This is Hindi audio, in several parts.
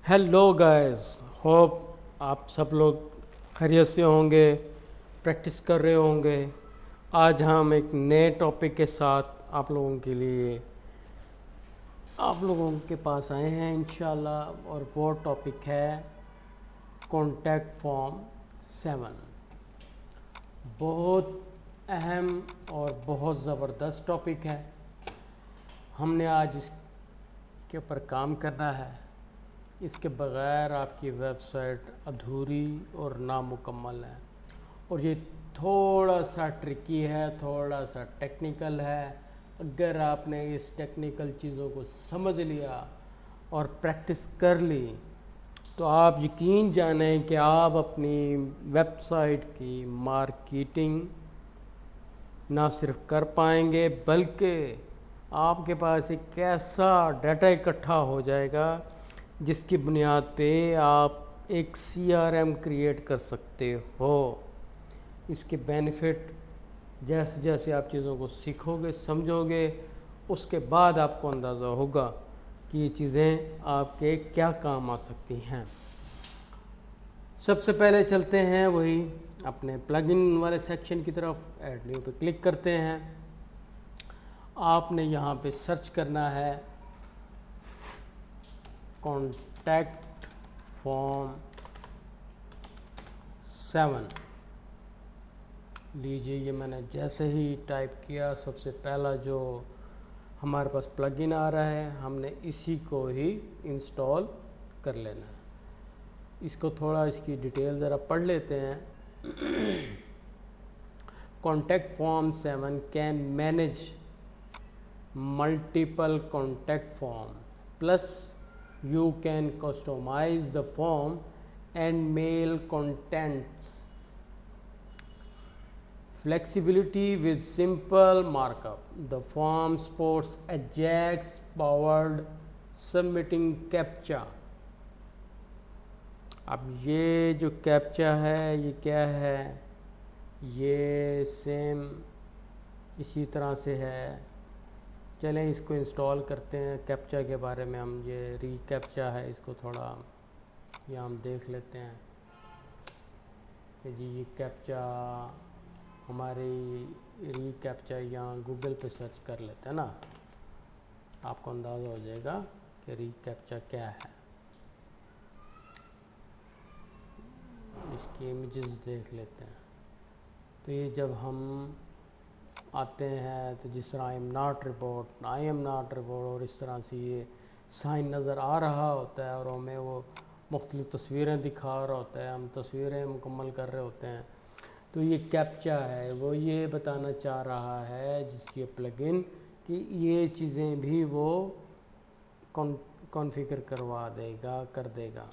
हेलो गाइस, होप आप सब लोग खैरियत से होंगे, प्रैक्टिस कर रहे होंगे। आज हम एक नए टॉपिक के साथ आप लोगों के पास आए हैं इंशाल्लाह, और वो टॉपिक है कॉन्टैक्ट फॉर्म 7। बहुत अहम और बहुत ज़बरदस्त टॉपिक है। हमने आज इसके ऊपर काम करना है। इसके बग़ैर आपकी वेबसाइट अधूरी और नामुकम्मल है, और ये थोड़ा सा ट्रिकी है, थोड़ा सा टेक्निकल है। अगर आपने इस टेक्निकल चीज़ों को समझ लिया और प्रैक्टिस कर ली तो आप यकीन जानें कि आप अपनी वेबसाइट की मार्केटिंग ना सिर्फ कर पाएंगे, बल्कि आपके पास एक ऐसा डाटा इकट्ठा हो जाएगा जिसकी बुनियाद पे आप एक CRM क्रिएट कर सकते हो। इसके बेनिफिट जैसे जैसे आप चीज़ों को सीखोगे, समझोगे, उसके बाद आपको अंदाज़ा होगा कि ये चीज़ें आपके क्या काम आ सकती हैं। सबसे पहले चलते हैं वही अपने प्लगइन वाले सेक्शन की तरफ। ऐड न्यू पे क्लिक करते हैं। आपने यहाँ पे सर्च करना है कॉन्टैक्ट फॉर्म 7। लीजिए, ये मैंने जैसे ही टाइप किया, सबसे पहला जो हमारे पास प्लगइन आ रहा है, हमने इसी को ही इंस्टॉल कर लेना है। इसको थोड़ा इसकी डिटेल ज़रा पढ़ लेते हैं। Contact form 7 can manage multiple contact form, plus you can customize the form and mail contents. Flexibility with simple markup. The form supports Ajax powered submitting captcha. अब ये जो कैप्चा है ये क्या है? ये सेम इसी तरह से है। चलें इसको इंस्टॉल करते हैं। कैप्चा के बारे में हम, ये री कैप्चा है, इसको थोड़ा यहाँ हम देख लेते हैं कि जी ये कैप्चा हमारी री कैप्चा यहाँ गूगल पे सर्च कर लेते हैं ना, आपको अंदाज़ा हो जाएगा कि री कैप्चा क्या है। इसकी इमेजेस देख लेते हैं। तो ये जब हम आते हैं तो जिस तरह आई एम नॉट रिपोर्ट, और इस तरह से ये साइन नज़र आ रहा होता है, और हमें वो मुख्तलिफ़ तस्वीरें दिखा रहा होता है, हम तस्वीरें मुकम्मल कर रहे होते हैं। तो ये कैप्चा है, वो ये बताना चाह रहा है जिसकी प्लगइन कि ये चीज़ें भी वो कॉन्फ़िगर करवा देगा, कर देगा।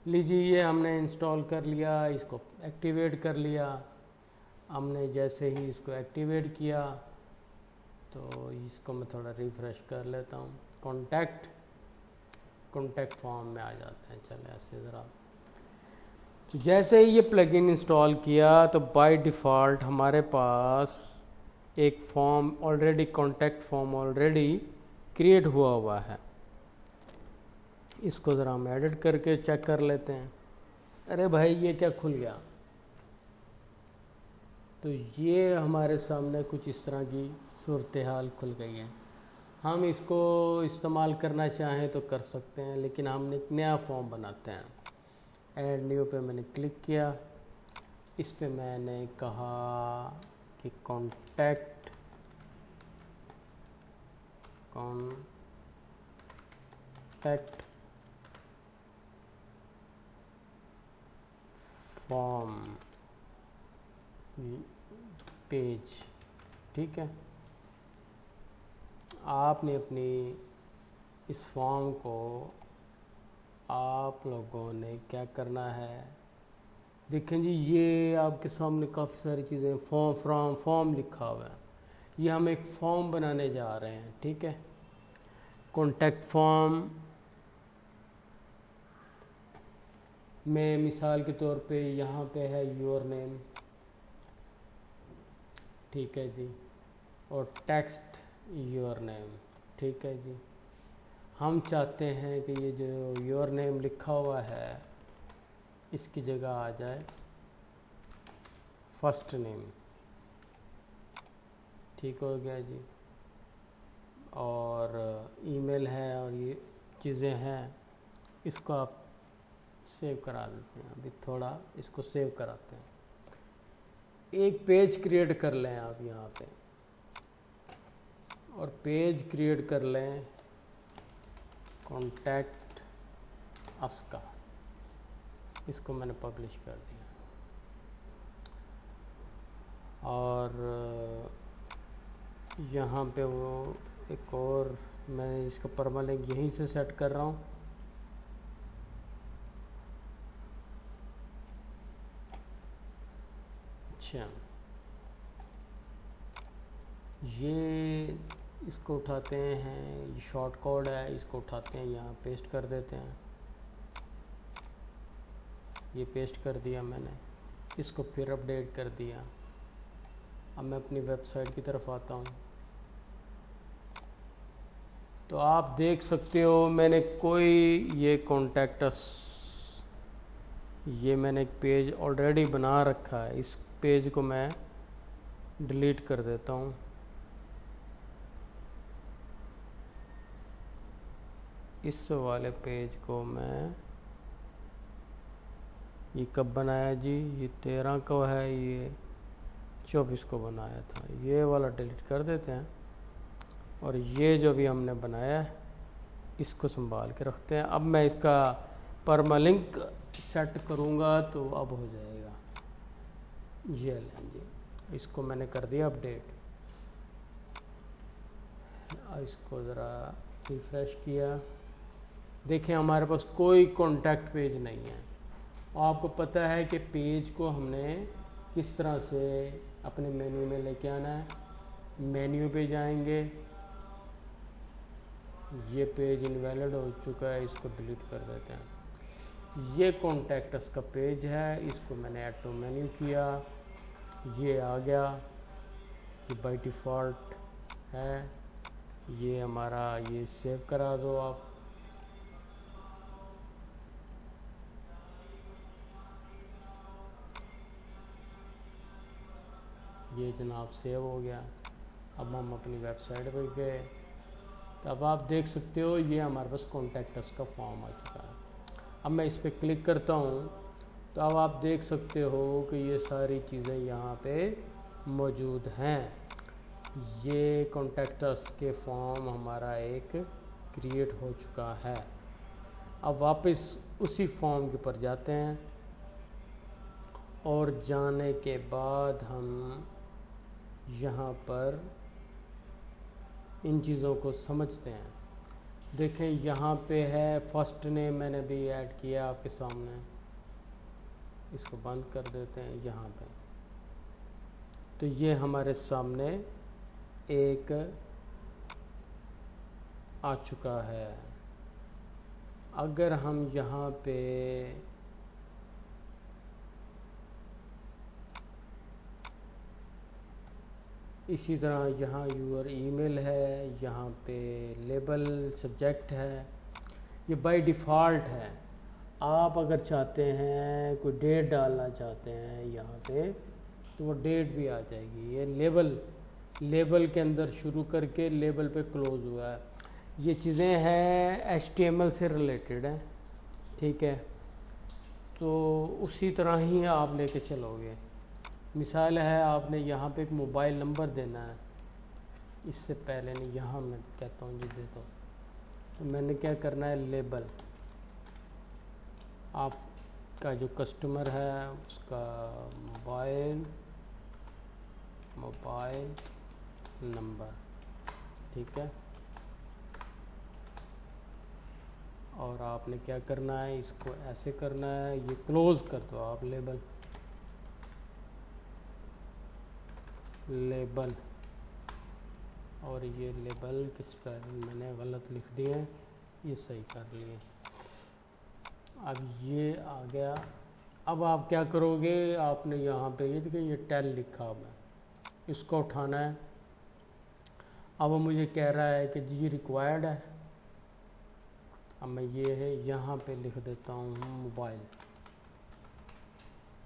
लीजिए, ये हमने इंस्टॉल कर लिया, इसको एक्टिवेट कर लिया। हमने जैसे ही इसको एक्टिवेट किया तो इसको मैं थोड़ा रिफ़्रेश कर लेता हूँ। कॉन्टैक्ट फॉर्म में आ जाते हैं। चले ऐसे ज़रा, तो जैसे ही ये प्लगइन इंस्टॉल किया तो बाय डिफ़ॉल्ट हमारे पास एक form already, contact form already create हुआ है। इसको ज़रा हम एडिट करके चेक कर लेते हैं। अरे भाई, ये क्या खुल गया? तो ये हमारे सामने कुछ इस तरह की सूरत हाल खुल गई है। हम इसको इस्तेमाल करना चाहें तो कर सकते हैं, लेकिन हम एक नया फॉर्म बनाते हैं। ऐड न्यू पे मैंने क्लिक किया। इस पे मैंने कहा कि कॉन्टैक्ट फॉर्म पेज, ठीक है। आपने अपनी इस फॉर्म को, आप लोगों ने क्या करना है, देखें जी, ये आपके सामने काफ़ी सारी चीज़ें, फॉर्म लिखा हुआ है। ये हम एक फॉर्म बनाने जा रहे हैं, ठीक है। कॉन्टैक्ट फॉर्म में मिसाल के तौर पे यहाँ पे है योर नेम, ठीक है जी, और टेक्स्ट योर नेम, ठीक है जी। हम चाहते हैं कि ये जो योर नेम लिखा हुआ है इसकी जगह आ जाए फर्स्ट नेम। ठीक हो गया जी। और ईमेल है और ये चीज़ें हैं, इसको आप सेव करा देते हैं। अभी थोड़ा इसको सेव कराते हैं। एक पेज क्रिएट कर लें आप यहाँ पे, और पेज क्रिएट कर लें कॉन्टैक्ट अस का। इसको मैंने पब्लिश कर दिया। और यहाँ पे वो एक और मैं इसका परमालिंक यहीं से सेट कर रहा हूँ। अच्छा, ये इसको उठाते हैं, ये शॉर्ट कोड है, इसको उठाते हैं यहाँ पेस्ट कर देते हैं। ये पेस्ट कर दिया मैंने, इसको फिर अपडेट कर दिया। अब मैं अपनी वेबसाइट की तरफ आता हूँ, तो आप देख सकते हो मैंने कोई ये कॉन्टैक्ट अस, ये मैंने एक पेज ऑलरेडी बना रखा है। इस पेज को मैं डिलीट कर देता हूँ। इस वाले पेज को मैं, ये कब बनाया जी? ये 13 को है, ये 24 को बनाया था। ये वाला डिलीट कर देते हैं, और ये जो भी हमने बनाया है इसको संभाल के रखते हैं। अब मैं इसका परमालिंक सेट करूँगा तो अब हो जाएगा। ये लें जी, इसको मैंने कर दिया अपडेट। इसको ज़रा रिफ्रेश किया, देखें हमारे पास कोई कॉन्टैक्ट पेज नहीं है। आपको पता है कि पेज को हमने किस तरह से अपने मेन्यू में लेके आना है। मेन्यू पे जाएंगे, ये पेज इनवैलिड हो चुका है, इसको डिलीट कर देते हैं। ये कॉन्टैक्ट अस का पेज है, इसको मैंने ऐड टू मेन्यू किया, ये आ गया। ये बाय डिफ़ॉल्ट है, ये हमारा, ये सेव करा दो आप। ये जनाब सेव हो गया। अब हम अपनी वेबसाइट पर गए, तो अब आप देख सकते हो ये हमारे पास कॉन्टैक्ट अस का फॉर्म आ चुका है। अब मैं इस पर क्लिक करता हूँ, तो अब आप देख सकते हो कि ये सारी चीज़ें यहाँ पे मौजूद हैं। ये कॉन्टैक्ट अस के फॉर्म हमारा एक क्रिएट हो चुका है। अब वापस उसी फॉर्म के ऊपर जाते हैं, और जाने के बाद हम यहाँ पर इन चीज़ों को समझते हैं। देखें यहाँ पे है फर्स्ट नेम, मैंने भी ऐड किया आपके सामने। इसको बंद कर देते हैं यहाँ पे। तो ये हमारे सामने एक आ चुका है। अगर हम यहाँ पे इसी तरह यहाँ यूर ईमेल है, यहाँ पे लेबल सब्जेक्ट है, ये बाय डिफ़ॉल्ट है। आप अगर चाहते हैं कोई डेट डालना चाहते हैं यहाँ पे, तो वो डेट भी आ जाएगी। ये लेबल के अंदर शुरू करके लेबल पे क्लोज़ हुआ है। ये चीज़ें हैं HTML से रिलेटेड हैं, ठीक है। तो उसी तरह ही आप लेके चलोगे। मिसाल है, आपने यहाँ पे एक मोबाइल नंबर देना है, इससे पहले नहीं, यहाँ मैं कहता हूँ जी दे दो। तो मैंने क्या करना है, लेबल, आपका जो कस्टमर है उसका मोबाइल नंबर, ठीक है। और आपने क्या करना है, इसको ऐसे करना है, ये क्लोज़ कर दो आप लेबल। और ये लेबल के स्पेलिंग मैंने गलत लिख दिए हैं, ये सही कर लिए। अब ये आ गया। अब आप क्या करोगे, आपने यहाँ पे ये देखिए ये टेल लिखा हुआ है, इसको उठाना है। अब वो मुझे कह रहा है कि जी रिक्वायर्ड है, अब मैं ये है यहाँ पे लिख देता हूँ मोबाइल,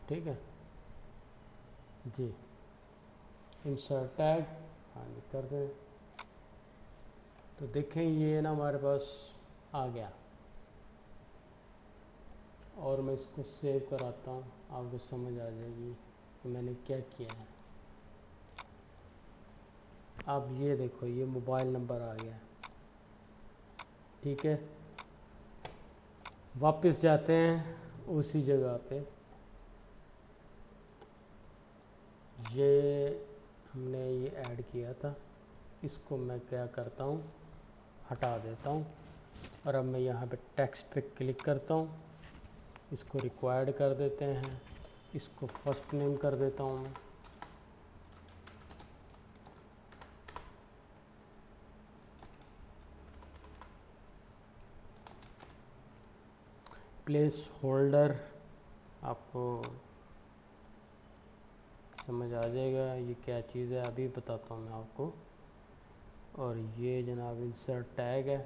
ठीक है जी। इंसर्ट टैग हाँ कर दें, तो देखें ये ना हमारे पास आ गया। और मैं इसको सेव कराता हूँ, आपको समझ आ जाएगी कि मैंने क्या किया है। अब ये देखो ये मोबाइल नंबर आ गया, ठीक है। वापस जाते हैं उसी जगह पे, ये हमने ये ऐड किया था, इसको मैं क्या करता हूँ हटा देता हूँ। और अब मैं यहाँ पे टेक्स्ट पे क्लिक करता हूँ, इसको रिक्वायर्ड कर देते हैं, इसको फर्स्ट नेम कर देता हूँ मैं। प्लेस होल्डर आपको समझ आ जाएगा ये क्या चीज़ है, अभी बताता हूँ मैं आपको। और ये जनाब इंसर्ट टैग है,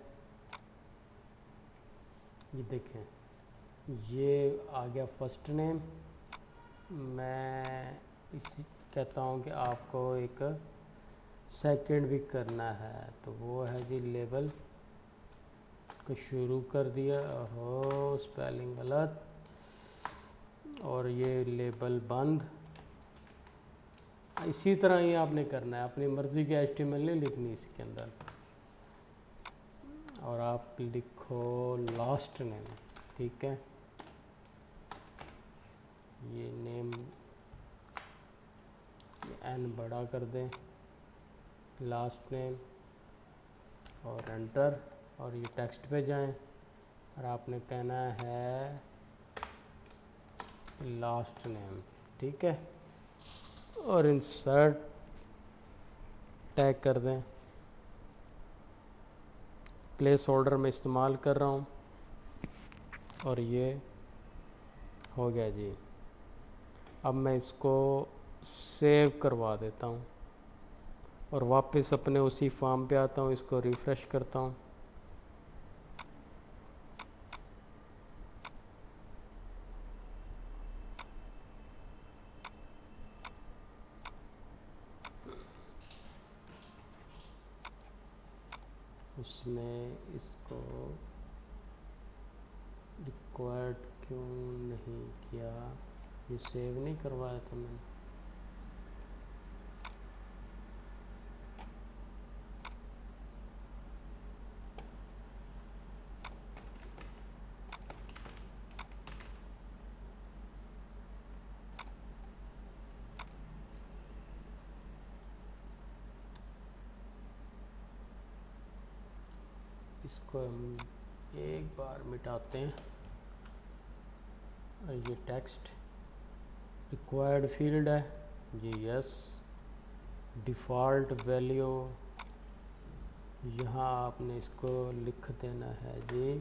ये देखें ये आ गया फर्स्ट नेम। मैं इसी कहता हूँ कि आपको एक सेकंड भी करना है, तो वो है जी लेबल को शुरू कर दिया, हो स्पेलिंग गलत, और ये लेबल बंद। इसी तरह ही आपने करना है, अपनी मर्ज़ी की HTML नहीं लिखनी इसके अंदर। और आप लिखो लास्ट नेम, ठीक है। ये नेम n बड़ा कर दें, लास्ट नेम और एंटर। और ये टेक्स्ट पे जाएं और आपने कहना है लास्ट नेम, ठीक है। और इंसर्ट टैग कर दें, प्लेस होल्डर में इस्तेमाल कर रहा हूँ। और ये हो गया जी। अब मैं इसको सेव करवा देता हूँ और वापस अपने उसी फॉर्म पे आता हूँ, इसको रिफ़्रेश करता हूँ। उसमें इसको रिक्वायर्ड क्यों नहीं किया, ये सेव नहीं करवाया था मैंने। इसको हम एक बार मिटाते हैं। और ये टेक्स्ट रिक्वायर्ड फील्ड है जी, यस। डिफ़ॉल्ट वैल्यू यहाँ आपने इसको लिख देना है जी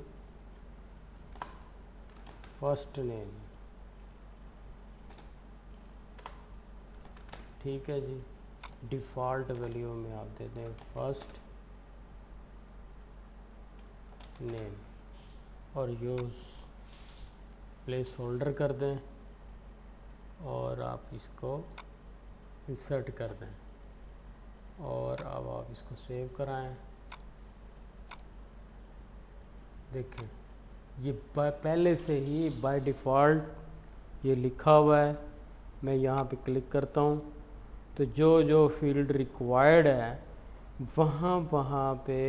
फर्स्ट नेम, ठीक है जी। डिफ़ॉल्ट वैल्यू में आप दे दें फर्स्ट नेम और यूज़ प्लेस होल्डर कर दें और आप इसको इंसर्ट कर दें। और अब आप इसको सेव कराएं। देखें ये पहले से ही बाय डिफ़ॉल्ट ये लिखा हुआ है। मैं यहाँ पे क्लिक करता हूँ तो जो जो फील्ड रिक्वायर्ड है वहाँ पे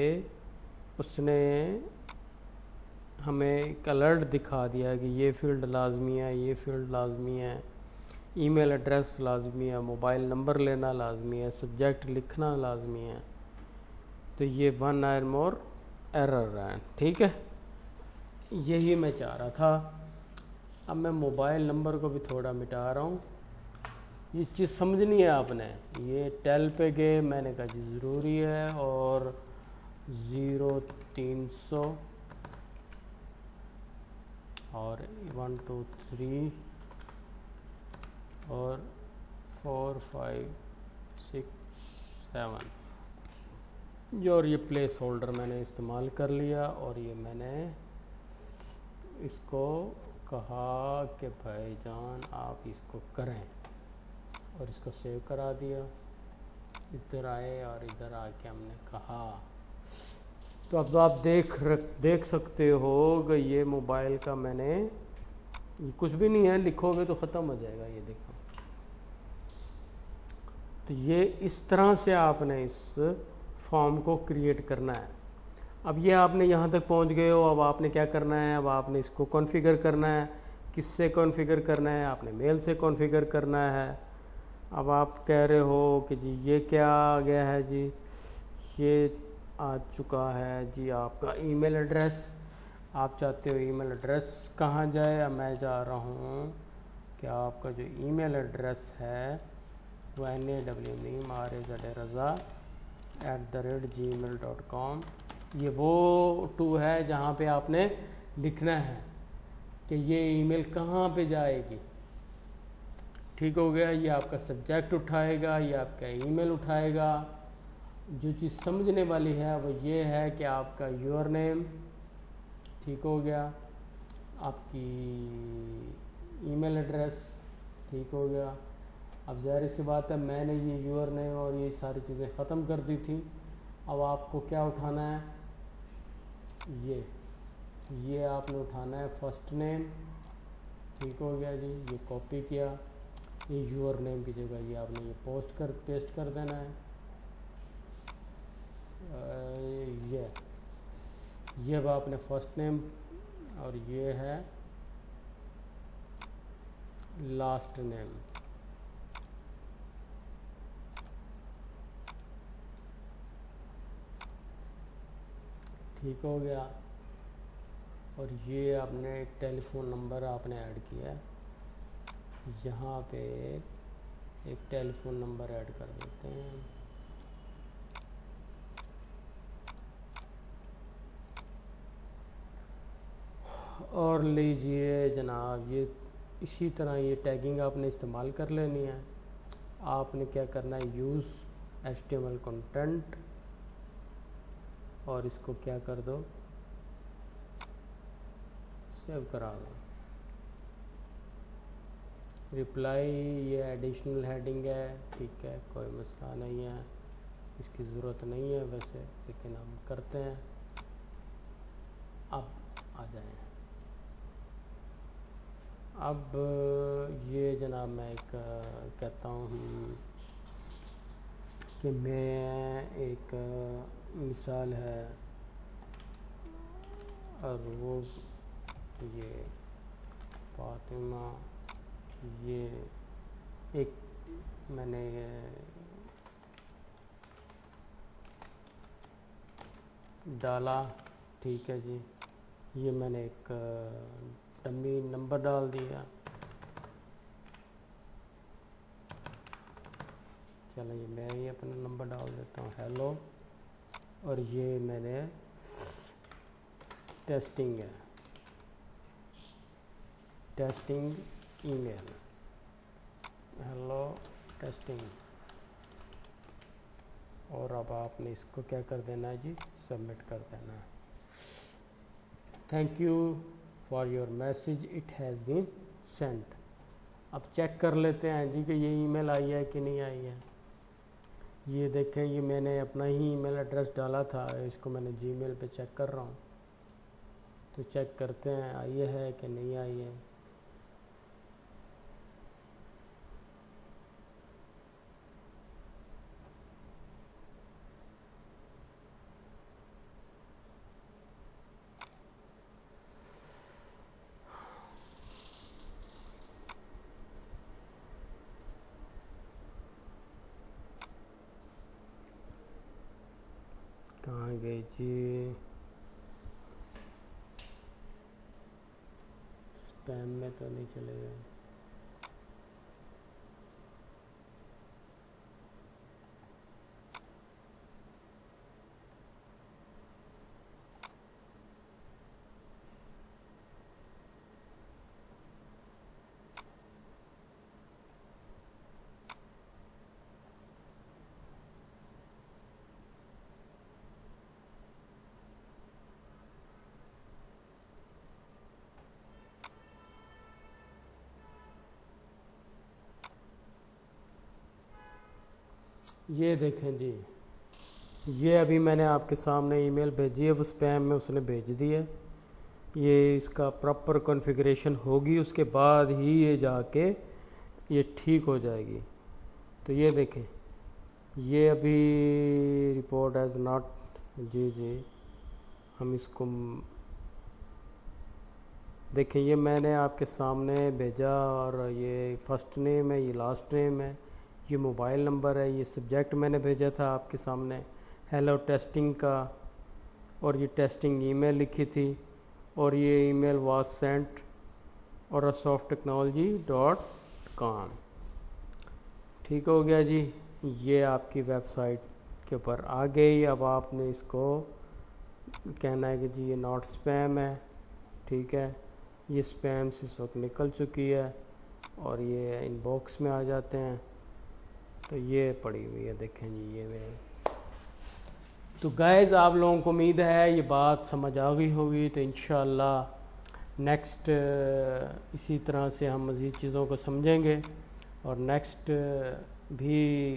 उसने हमें एक अलर्ट दिखा दिया कि ये फ़ील्ड लाजमी है, ये फ़ील्ड लाजमी है, ईमेल एड्रेस लाजमी है, मोबाइल नंबर लेना लाजमी है, सब्जेक्ट लिखना लाजमी है। तो ये 1 और मोर एरर है, ठीक है। यही मैं चाह रहा था। अब मैं मोबाइल नंबर को भी थोड़ा मिटा रहा हूँ। ये चीज़ समझनी है आपने। ये टेल पे गए, मैंने कहा जी ज़रूरी है। और 0300 और 1 2 3 और 4 5 6 7 जो, और ये प्लेस होल्डर मैंने इस्तेमाल कर लिया और ये मैंने इसको कहा कि भाईजान आप इसको करें और इसको सेव करा दिया। इधर आए और इधर आके हमने कहा, तो अब आप देख सकते हो कि ये मोबाइल का मैंने, कुछ भी नहीं है, लिखोगे तो ख़त्म हो जाएगा। ये देखो, तो ये इस तरह से आपने इस फॉर्म को क्रिएट करना है। अब ये आपने यहाँ तक पहुँच गए हो, अब आपने क्या करना है, अब आपने इसको कॉन्फ़िगर करना है। किससे कॉन्फ़िगर करना है? आपने मेल से कॉन्फ़िगर करना है। अब आप कह रहे हो कि जी ये क्या आ गया है जी, ये आ चुका है जी आपका ईमेल एड्रेस। आप चाहते हो ईमेल एड्रेस कहाँ जाए? अब मैं जा रहा हूँ कि आपका जो ईमेल एड्रेस है वो nawmraza@gmail.com, ये वो टू है जहाँ पे आपने लिखना है कि ये ईमेल कहाँ पे जाएगी। ठीक हो गया। ये आपका सब्जेक्ट उठाएगा, ये आपका ईमेल उठाएगा। जो चीज़ समझने वाली है वो ये है कि आपका यूर नेम, ठीक हो गया, आपकी ईमेल एड्रेस, ठीक हो गया। अब ज़ाहिर सी बात है मैंने ये यूर नेम और ये सारी चीज़ें ख़त्म कर दी थी। अब आपको क्या उठाना है? ये आपने उठाना है फर्स्ट नेम, ठीक हो गया जी। ये कॉपी किया, ये यूर नेम की जगह ये आपने ये पेस्ट कर देना है। ये अब आपने फर्स्ट नेम और ये है लास्ट नेम, ठीक हो गया। और ये आपने एक टेलीफोन नंबर आपने ऐड किया है, यहाँ पे एक टेलीफोन नंबर ऐड कर देते हैं। और लीजिए जनाब, ये इसी तरह ये टैगिंग आपने इस्तेमाल कर लेनी है। आपने क्या करना है, यूज़ HTML कंटेंट, और इसको क्या कर दो, सेव करा दो। रिप्लाई ये एडिशनल हेडिंग है, ठीक है, कोई मसला नहीं है, इसकी ज़रूरत नहीं है वैसे, लेकिन हम करते हैं। अब आ जाए। अब ये जनाब मैं एक कहता हूँ कि मैं एक मिसाल है, और वो ये फातिमा, ये एक मैंने डाला, ठीक है जी। ये मैंने एक डमी नंबर डाल दिया। चलो ये मैं ही अपना नंबर डाल देता हूँ, हेलो, और ये मैंने टेस्टिंग है, टेस्टिंग ईमेल, हेलो टेस्टिंग। और अब आपने इसको क्या कर देना है जी, सबमिट कर देना है। Thank you for your message, it has been sent. अब चेक कर लेते हैं जी कि ये ईमेल आई है कि नहीं आई है। ये देखें, ये मैंने अपना ही ईमेल एड्रेस डाला था, इसको मैंने जीमेल पे चेक कर रहा हूँ, तो चेक करते हैं आई है कि नहीं आई है। कहाँ गई जी, स्पैम में तो नहीं चले गए। ये देखें जी, ये अभी मैंने आपके सामने ईमेल भेजी है, वो स्पैम में उसने भेज दी है। ये इसका प्रॉपर कॉन्फ़िगरेशन होगी, उसके बाद ही ये जाके ये ठीक हो जाएगी। तो ये देखें, ये अभी रिपोर्ट एज नॉट, जी हम इसको देखें, ये मैंने आपके सामने भेजा और ये फर्स्ट नेम है, ये लास्ट नेम है, ये मोबाइल नंबर है, ये सब्जेक्ट मैंने भेजा था आपके सामने हेलो टेस्टिंग का, और ये टेस्टिंग ईमेल लिखी थी, और ये ईमेल वाज सेंट और softechnology.com। ठीक हो गया जी, ये आपकी वेबसाइट के ऊपर आ गई। अब आपने इसको कहना है कि जी ये नॉट स्पैम है, ठीक है। ये स्पैम से इस वक्त निकल चुकी है और ये इनबॉक्स में आ जाते हैं। तो ये पड़ी हुई है, देखें जी ये मेरे। तो गाइज़, आप लोगों को उम्मीद है ये बात समझ आ गई होगी। तो इंशाल्लाह नेक्स्ट इसी तरह से हम मज़ीद चीज़ों को समझेंगे और नेक्स्ट भी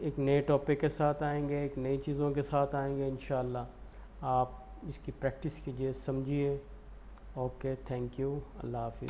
एक नए टॉपिक के साथ आएंगे, एक नई चीज़ों के साथ आएंगे इंशाल्लाह। आप इसकी प्रैक्टिस कीजिए, समझिए। ओके, थैंक यू, अल्लाह हाफिज़।